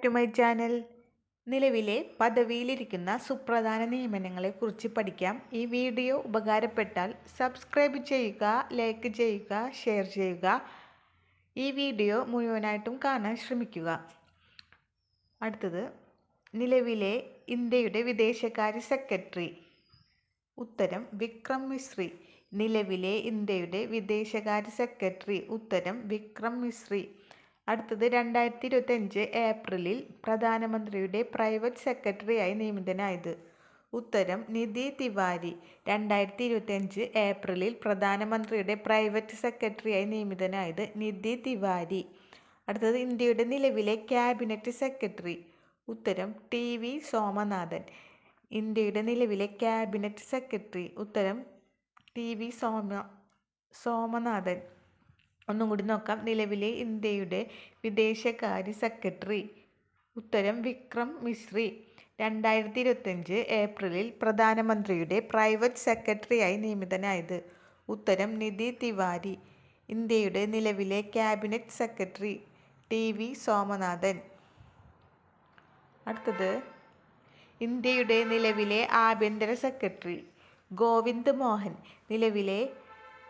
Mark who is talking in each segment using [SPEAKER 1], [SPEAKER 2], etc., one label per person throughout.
[SPEAKER 1] Back to my channel. നിലവിലെ പദവിയിലിരിക്കുന്ന സുപ്രധാന നിയമനങ്ങളെക്കുറിച്ച് പഠിക്കാം. ഈ വീഡിയോ ഉപകാരപ്പെട്ടാൽ സബ്സ്ക്രൈബ് ചെയ്യുക, ലൈക്ക് ചെയ്യുക, ഷെയർ ചെയ്യുക. ഈ വീഡിയോ മുഴുവനായിട്ടും കാണാൻ ശ്രമിക്കുക. അടുത്തത്, നിലവിലെ ഇന്ത്യയുടെ വിദേശകാര്യ സെക്രട്ടറി. ഉത്തരം വിക്രം മിശ്രി. നിലവിലെ ഇന്ത്യയുടെ വിദേശകാര്യ സെക്രട്ടറി. ഉത്തരം വിക്രം മിശ്രി. അടുത്തത്, 2025 ഏപ്രിലിൽ പ്രധാനമന്ത്രിയുടെ പ്രൈവറ്റ് സെക്രട്ടറിയായി നിയമിതനായത്. ഉത്തരം നിധി തിവാരി. 2025 ഏപ്രിലിൽ പ്രധാനമന്ത്രിയുടെ പ്രൈവറ്റ് സെക്രട്ടറിയായി നിയമിതനായത് നിധി തിവാരി. അടുത്തത്, ഇന്ത്യയുടെ നിലവിലെ ക്യാബിനറ്റ് സെക്രട്ടറി. ഉത്തരം TV സോമനാഥൻ. ഇന്ത്യയുടെ നിലവിലെ ക്യാബിനറ്റ് സെക്രട്ടറി. ഉത്തരം TV സോമനാഥൻ. ഒന്നും കൂടി നോക്കാം. നിലവിലെ ഇന്ത്യയുടെ വിദേശകാര്യ സെക്രട്ടറി. ഉത്തരം വിക്രം മിശ്രി. 2025 ഏപ്രിലിൽ പ്രധാനമന്ത്രിയുടെ പ്രൈവറ്റ് സെക്രട്ടറിയായി നിയമിതനായത്. ഉത്തരം നിധി തിവാരി. ഇന്ത്യയുടെ നിലവിലെ ക്യാബിനറ്റ് സെക്രട്ടറി TV സോമനാഥൻ. അടുത്തത്, ഇന്ത്യയുടെ നിലവിലെ ആഭ്യന്തര സെക്രട്ടറി. ഗോവിന്ദ് മോഹൻ. നിലവിലെ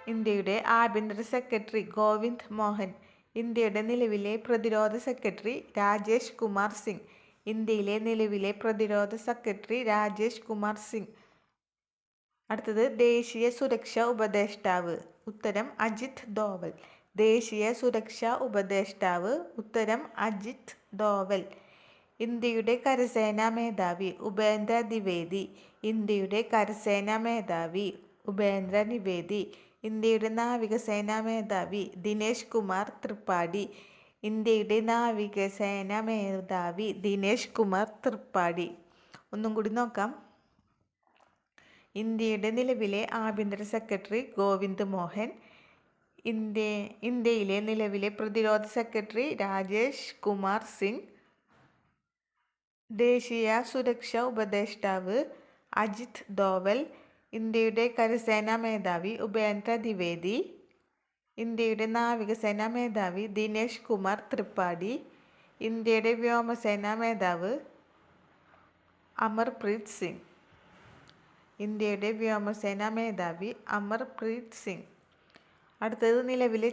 [SPEAKER 1] ഇന്ത്യയുടെ ആഭ്യന്തര സെക്രട്ടറി ഗോവിന്ദ് മോഹൻ. ഇന്ത്യയുടെ നിലവിലെ പ്രതിരോധ സെക്രട്ടറി രാജേഷ് കുമാർ സിംഗ്. ഇന്ത്യയിലെ നിലവിലെ പ്രതിരോധ സെക്രട്ടറി രാജേഷ് കുമാർ സിംഗ്. അടുത്തത്, ദേശീയ സുരക്ഷാ ഉപദേഷ്ടാവ്. ഉത്തരം അജിത് ദോവൽ. ദേശീയ സുരക്ഷാ ഉപദേഷ്ടാവ്. ഉത്തരം അജിത് ദോവൽ. ഇന്ത്യയുടെ കരസേനാ മേധാവി ഉപേന്ദ്ര ദ്വിവേദി. ഇന്ത്യയുടെ കരസേനാ മേധാവി ഉപേന്ദ്ര ദ്വിവേദി. ഇന്ത്യയുടെ നാവികസേനാ മേധാവി ദിനേശ് കുമാർ ത്രിപാഠി. ഇന്ത്യയുടെ നാവികസേനാ മേധാവി ദിനേശ് കുമാർ ത്രിപാഠി. ഒന്നും കൂടി നോക്കാം. ഇന്ത്യയുടെ നിലവിലെ ആഭ്യന്തര സെക്രട്ടറി ഗോവിന്ദ് മോഹൻ. ഇന്ത്യയിലെ നിലവിലെ പ്രതിരോധ സെക്രട്ടറി രാജേഷ് കുമാർ സിംഗ്. ദേശീയ സുരക്ഷാ ഉപദേഷ്ടാവ് അജിത് ദോവൽ. ഇന്ത്യയുടെ കരസേനാ മേധാവി ഉപേന്ദ്ര ദ്വിവേദി. ഇന്ത്യയുടെ നാവികസേനാ മേധാവി ദിനേശ് കുമാർ ത്രിപാഠി. ഇന്ത്യയുടെ വ്യോമസേനാ മേധാവ് അമർപ്രീത് സിംഗ്. ഇന്ത്യയുടെ വ്യോമസേനാ മേധാവി അമർപ്രീത് സിംഗ്. അടുത്തത്, നിലവിലെ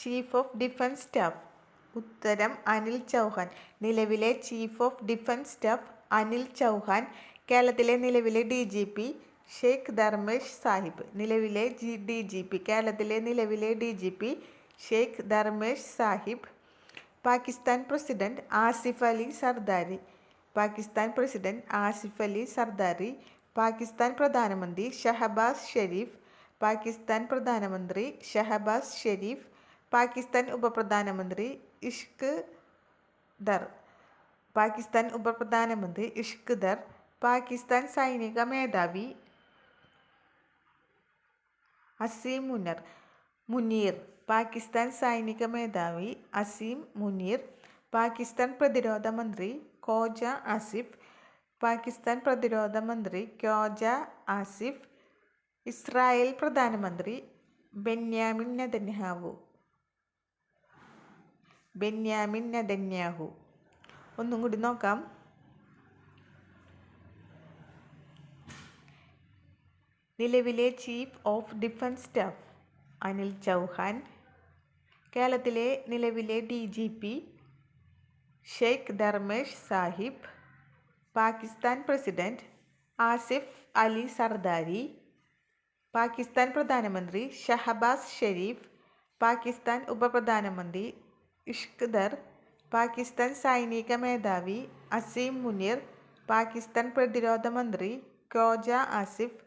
[SPEAKER 1] ചീഫ് ഓഫ് ഡിഫൻസ് സ്റ്റാഫ്. ഉത്തരം അനിൽ ചൗഹാൻ. നിലവിലെ chief of defence staff Anil Chauhan. കേരളത്തിലെ നിലവിലെ DGP ഷെയ്ഖ് ധർമേഷ് സാഹിബ്. നിലവിലെ DGP. കേരളത്തിലെ നിലവിലെ DGP Sheikh Dharmesh Sahib. Pakistan president Asif Ali Zardari. Pakistan president Asif Ali Zardari. Pakistan പ്രധാനമന്ത്രി ഷഹബാസ് ഷെരീഫ്. പാകിസ്ഥാൻ പ്രധാനമന്ത്രി ഷഹബാസ് ഷെരീഫ്. പാകിസ്ഥാൻ ഉപപ്രധാനമന്ത്രി ഇഷ്ക് ദർ. പാകിസ്ഥാൻ ഉപപ്രധാനമന്ത്രി ഇഷ്ക് ദർ. പാകിസ്ഥാൻ സൈനിക മേധാവി അസീം മുനീർ. പാകിസ്ഥാൻ സൈനിക മേധാവി അസീം മുനീർ. പാകിസ്ഥാൻ പ്രതിരോധ മന്ത്രി ഖോജ ആസിഫ്. പാകിസ്ഥാൻ പ്രതിരോധ മന്ത്രി ഖോജ ആസിഫ്. ഇസ്രായേൽ പ്രധാനമന്ത്രി ബെന്യാമിൻ നെതന്യാഹു. ഒന്നും കൂടി നോക്കാം. നിലവിലെ chief of defence staff Anil Chauhan. കേരളത്തിലെ നിലവിലെ DGP ഷെയ്ഖ് ധർമേഷ് സാഹിബ്. പാകിസ്ഥാൻ പ്രസിഡന്റ് ആസിഫ് അലി സർദാരി. പാകിസ്ഥാൻ പ്രധാനമന്ത്രി ഷഹബാസ് ഷെരീഫ്. പാകിസ്ഥാൻ ഉപപ്രധാനമന്ത്രി ഇഷ്ക് ദർ. പാകിസ്ഥാൻ സൈനിക മേധാവി അസീം മുനീർ. പാകിസ്ഥാൻ പ്രതിരോധ മന്ത്രി ഖോജ ആസിഫ്.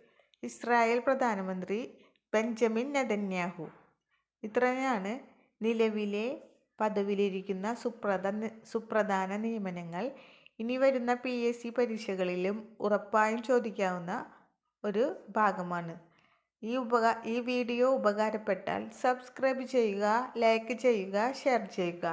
[SPEAKER 1] ഇസ്രായേൽ പ്രധാനമന്ത്രി ബെഞ്ചമിൻ നെതന്യാഹു. ഇത്രയാണ് നിലവിലെ പദവിയിലിരിക്കുന്ന സുപ്രധാന നിയമനങ്ങൾ. ഇനി വരുന്ന PSC പരീക്ഷകളിലും ഉറപ്പായും ചോദിക്കാവുന്ന ഒരു ഭാഗമാണ്. ഈ വീഡിയോ ഉപകാരപ്പെട്ടാൽ സബ്സ്ക്രൈബ് ചെയ്യുക, ലൈക്ക് ചെയ്യുക, ഷെയർ ചെയ്യുക.